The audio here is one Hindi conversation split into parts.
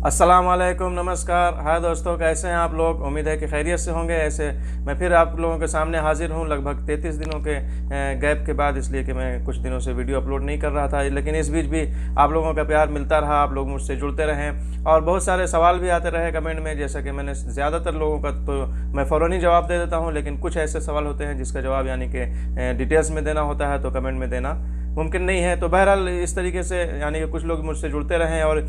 अस्सलाम वालेकुम, नमस्कार। हाय दोस्तों, कैसे हैं आप लोग? उम्मीद है कि खैरियत से होंगे। ऐसे मैं फिर आप लोगों के सामने हाजिर हूं लगभग 33 दिनों के गैप के बाद, इसलिए कि मैं कुछ दिनों से वीडियो अपलोड नहीं कर रहा था। लेकिन इस बीच भी आप लोगों का प्यार मिलता रहा, आप लोग मुझसे जुड़ते रहें और बहुत सारे सवाल भी आते रहे कमेंट में। जैसा कि मैंने ज़्यादातर लोगों का तो मैं फ़ौरन ही जवाब दे देता हूँ, लेकिन कुछ ऐसे सवाल होते हैं जिसका जवाब यानी कि डिटेल्स में देना होता है, तो कमेंट में देना मुमकिन नहीं है। तो बहरहाल इस तरीके से यानी कि कुछ लोग मुझसे जुड़ते रहें और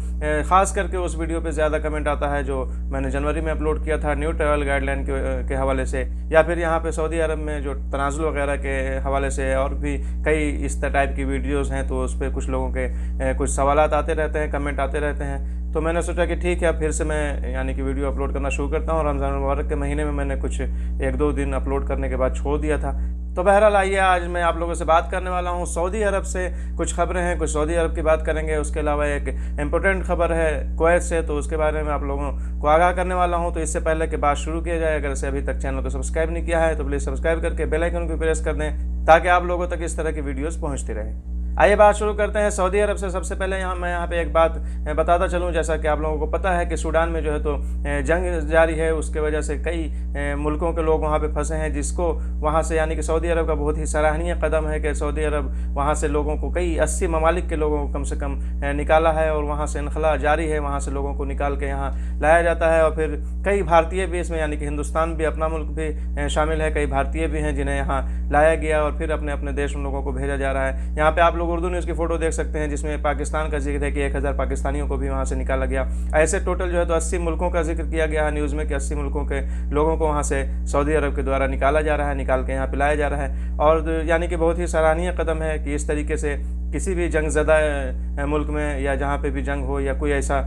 ख़ास करके उस वीडियो पे ज़्यादा कमेंट आता है जो मैंने जनवरी में अपलोड किया था न्यू ट्रैवल गाइडलाइन के हवाले से, या फिर यहाँ पे सऊदी अरब में जो तनाज़ुल वगैरह के हवाले से, और भी कई इस टाइप की वीडियोज़ हैं। तो उस पर कुछ लोगों के कुछ सवालात आते रहते हैं, कमेंट आते रहते हैं। तो मैंने सोचा कि ठीक है, फिर से मैं यानी कि वीडियो अपलोड करना शुरू करता हूँ। रमज़ान मुबारक के महीने में मैंने कुछ 1-2 दिन अपलोड करने के बाद छोड़ दिया था। तो बहरहाल आइए, आज मैं आप लोगों से बात करने वाला हूँ सऊदी अरब से। कुछ खबरें हैं, कुछ सऊदी अरब की बात करेंगे। उसके अलावा एक इम्पोर्टेंट खबर है कुवैत से, तो उसके बारे में आप लोगों को आगाह करने वाला हूँ। तो इससे पहले कि बात शुरू किया जाए, अगर से अभी तक चैनल को सब्सक्राइब नहीं किया है तो प्लीज़ सब्सक्राइब करके बेल आइकन को प्रेस कर दें, ताकि आप लोगों तक इस तरह की वीडियोज़ पहुँचती रहे। आइए बात शुरू करते हैं सऊदी अरब से। सबसे पहले मैं यहाँ पे एक बात बताता चलूँ। जैसा कि आप लोगों को पता है कि सूडान में जो है तो जंग जारी है, उसके वजह से कई मुल्कों के लोग वहाँ पे फंसे हैं, जिसको वहाँ से यानी कि सऊदी अरब का बहुत ही सराहनीय कदम है कि सऊदी अरब वहाँ से लोगों को कई 80 ममालिक के लोगों को कम से कम निकाला है, और वहाँ से इनखला जारी है। वहाँ से लोगों को निकाल के यहाँ लाया जाता है, और फिर कई भारतीय भी इसमें, यानी कि हिंदुस्तान भी, अपना मुल्क भी शामिल है। कई भारतीय भी हैं जिन्हें यहाँ लाया गया और फिर अपने अपने देश उन लोगों को भेजा जा रहा है। यहाँ पर आप लोग उर्दू न्यूज़ की फ़ोटो देख सकते हैं, जिसमें पाकिस्तान का जिक्र है कि 1000 पाकिस्तानियों को भी वहाँ से निकाला गया। ऐसे टोटल जो है तो 80 मुल्कों का जिक्र किया गया है न्यूज़ में कि 80 मुल्कों के लोगों को वहाँ से सऊदी अरब के द्वारा निकाला जा रहा है, निकाल के यहाँ पे लाया जा रहा है। और यानी कि बहुत ही सराहनीय कदम है कि इस तरीके से किसी भी जंगज़दा मुल्क में या जहाँ पे भी जंग हो या कोई ऐसा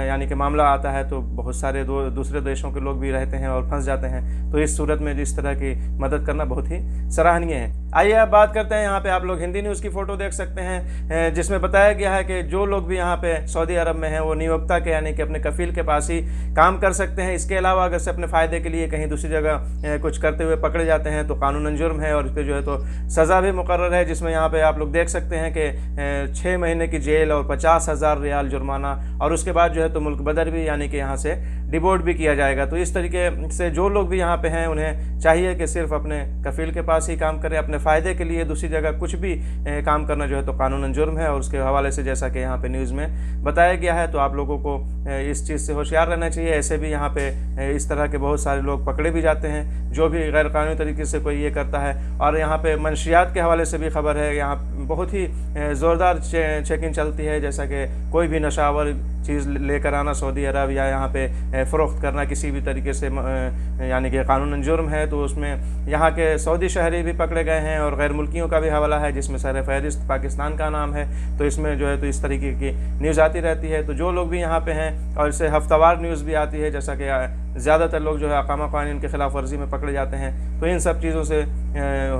यानी कि मामला आता है, तो बहुत सारे दूसरे देशों के लोग भी रहते हैं और फंस जाते हैं। तो इस सूरत में इस तरह की मदद करना बहुत ही सराहनीय है। आइए अब बात करते हैं। यहाँ पे आप लोग हिंदी न्यूज़ की फ़ोटो देख सकते हैं, जिसमें बताया गया है कि जो लोग भी यहाँ पे सऊदी अरब में हैं वो नियोक्ता के यानी कि अपने कफ़ील के पास ही काम कर सकते हैं। इसके अलावा अगर से अपने फ़ायदे के लिए कहीं दूसरी जगह कुछ करते हुए पकड़े जाते हैं तो कानूनन जुर्म है, और इस पर जो है तो सज़ा भी मुकर्रर है, जिसमें यहाँ पर आप लोग देख सकते हैं कि 6 महीने की जेल और 50,000 रियाल जुर्माना, और उसके बाद जो है तो मुल्क बदर भी, यानी कि यहाँ से डिपोर्ट भी किया जाएगा। तो इस तरीके से जो लोग भी यहाँ पे हैं उन्हें चाहिए कि सिर्फ अपने कफ़ील के पास ही काम करें। अपने फ़ायदे के लिए दूसरी जगह कुछ भी काम करना जो है तो कानूनन जुर्म है। और उसके हवाले से जैसा कि यहाँ पे न्यूज़ में बताया गया है, तो आप लोगों को इस चीज़ से होशियार रहना चाहिए। ऐसे भी यहाँ पे इस तरह के बहुत सारे लोग पकड़े भी जाते हैं जो भी गैर कानूनी तरीके से कोई ये करता है। और यहाँ पे मनशियात के हवाले से भी खबर है, यहाँ बहुत ही ज़ोरदार चेकिंग चलती है। जैसा कि कोई भी नशावर चीज़ लेकर आना सऊदी अरब या यहाँ पे फ़रोख्त करना किसी भी तरीके से यानी कि कानूनन जुर्म है। तो उसमें यहाँ के सऊदी शहरी भी पकड़े गए हैं और गैर मुल्कियों का भी हवाला है, जिसमें सर फहरिस्त पाकिस्तान का नाम है। तो इसमें जो है तो इस तरीके की न्यूज़ आती रहती है। तो जो लोग भी यहाँ पे हैं, और इससे हफ्तावार न्यूज़ भी आती है, जैसा कि ज़्यादातर लोग जो है अकामा कानून के ख़िलाफ़ वर्जी में पकड़े जाते हैं। तो इन सब चीज़ों से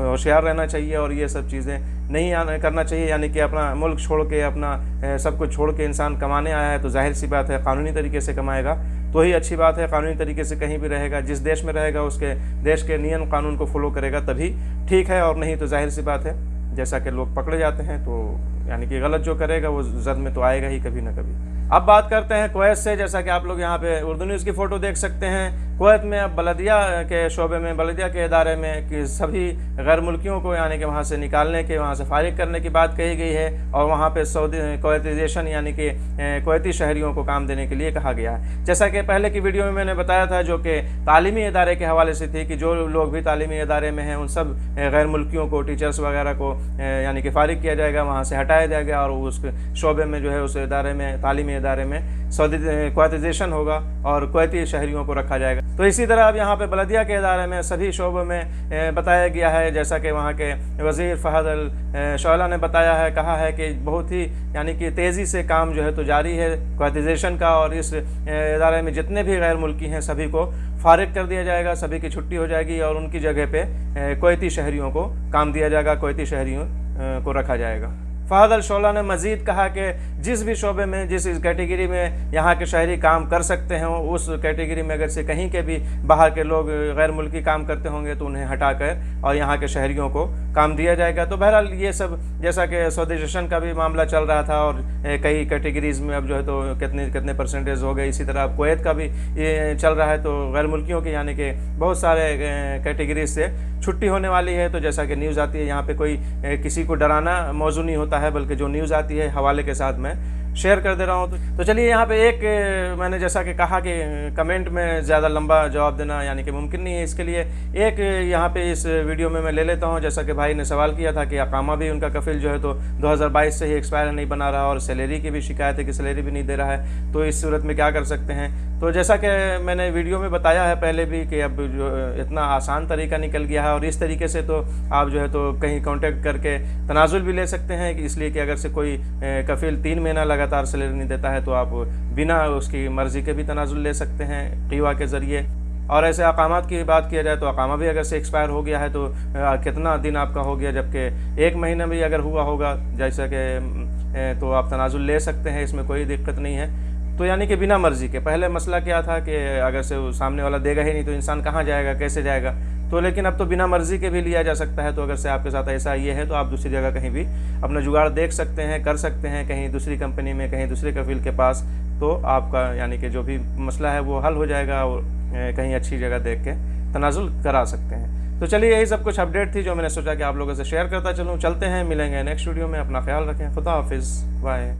होशियार रहना चाहिए और ये सब चीज़ें नहीं करना चाहिए। यानी कि अपना मुल्क छोड़ के, अपना सब कुछ छोड़ के इंसान कमाने आया है, तो जाहिर सी बात है कानूनी तरीके से कमाएगा तो ही अच्छी बात है। कानूनी तरीके से कहीं भी रहेगा, जिस देश में रहेगा उसके देश के नियम कानून को फॉलो करेगा तभी ठीक है, और नहीं तो जाहिर सी बात है जैसा कि लोग पकड़े जाते हैं, तो यानी कि गलत जो करेगा वो जद में तो आएगा ही कभी ना कभी। अब बात करते हैं कुवैत से। जैसा कि आप लोग यहाँ पे उर्दू न्यूज़ की फ़ोटो देख सकते हैं, कुवैत में अब बलदिया के शोबे में, बलदिया के इदारे में कि सभी गैर मुल्कियों को यानी कि वहाँ से निकालने के, वहाँ से फारिग करने की बात कही गई है। और वहाँ पे सऊदी कुवैतीजेशन यानी कि कुवैती शहरियों को काम देने के लिए कहा गया है। जैसा कि पहले की वीडियो में मैंने बताया था, जो कि तालीमी इदारे के हवाले से थी, कि जो लोग भी तालीमी इदारे में हैं उन सब गैर मुल्कियों को, टीचर्स वगैरह को यानी कि फारिग किया जाएगा, वहाँ से हटाया जाएगा, और उस शोबे में जो है उस इदारे में, तालीमी इदारे में सऊदी कुवैतीजेशन होगा और कुवैती शहरियों को रखा जाएगा। तो इसी तरह अब यहाँ पे बलदिया के इदारे में सभी शोबों में बताया गया है। जैसा कि वहाँ के वज़ीर फ़हद अल शौला ने बताया है, कहा है कि बहुत ही यानी कि तेज़ी से काम जो है तो जारी है कुवैतीजेशन का, और इस इदारे में जितने भी गैर मुल्की हैं सभी को फारिग कर दिया जाएगा, सभी की छुट्टी हो जाएगी, और उनकी जगह पे कुवैती शहरियों को काम दिया जाएगा, कुवैती शहरियों को रखा जाएगा। फहद अल शौला ने मज़ीद कहा कि जिस भी शोबे में, जिस कैटेगरी में यहाँ के शहरी काम कर सकते हैं, उस कैटेगरी में अगर से कहीं के भी बाहर के लोग गैर मुल्की काम करते होंगे तो उन्हें हटाकर और यहाँ के शहरियों को काम दिया जाएगा। तो बहरहाल ये सब, जैसा कि स्वदेशीकरण का भी मामला चल रहा था और कई कैटेगरीज़ में अब जो है तो कितने परसेंटेज हो गए, इसी तरह अब कुवैत का भी ये चल रहा है। तो गैर मुल्कियों के यानी कि बहुत सारे कैटेगरीज से छुट्टी होने वाली है। तो जैसा कि न्यूज़ आती है, यहाँ पे कोई किसी को डराना मौजू नहीं होता है, बल्कि जो न्यूज़ आती है हवाले के साथ मैं शेयर कर दे रहा हूँ। तो चलिए, यहाँ पे एक मैंने जैसा कि कहा कि कमेंट में ज़्यादा लंबा जवाब देना यानी कि मुमकिन नहीं है, इसके लिए एक यहाँ पे इस वीडियो में मैं ले लेता हूँ। जैसा कि भाई ने सवाल किया था कि अकामा भी उनका कफिल जो है तो 2022 से ही एक्सपायर नहीं बना रहा और सैलरी की भी शिकायत है कि सैलरी भी नहीं दे रहा है, तो इस सूरत में क्या कर सकते हैं। तो जैसा कि मैंने वीडियो में बताया है पहले भी कि अब जो इतना आसान तरीका निकल गया है और इस तरीके से तो आप जो है तो कहीं कांटेक्ट करके तनाजुल भी ले सकते हैं, इसलिए कि अगर से कोई कफिल 3 महीना लगातार सैलरी नहीं देता है तो आप बिना उसकी मर्ज़ी के भी तनाजुल ले सकते हैं कीवा के ज़रिए। और ऐसे अकामात की बात किया जाए तो अकामा भी अगर से एक्सपायर हो गया है तो कितना दिन आपका हो गया, जबकि 1 महीना भी अगर हुआ होगा जैसा कि, तो आप तनाजुल ले सकते हैं, इसमें कोई दिक्कत नहीं है। तो यानी कि बिना मर्ज़ी के, पहले मसला क्या था कि अगर से सामने वाला देगा ही नहीं तो इंसान कहाँ जाएगा, कैसे जाएगा। तो लेकिन अब तो बिना मर्ज़ी के भी लिया जा सकता है। तो अगर से आपके साथ ऐसा ये है तो आप दूसरी जगह कहीं भी अपना जुगाड़ देख सकते हैं, कर सकते हैं, कहीं दूसरी कंपनी में, कहीं दूसरे कफील के पास, तो आपका यानी कि जो भी मसला है वो हल हो जाएगा और कहीं अच्छी जगह देख के तनाजुल करा सकते हैं। तो चलिए, यही सब कुछ अपडेट थी जो मैंने सोचा कि आप लोगों से शेयर करता चलूँ। चलते हैं, मिलेंगे नेक्स्ट वीडियो में। अपना ख्याल रखें। खुदा हाफिज़, बाय।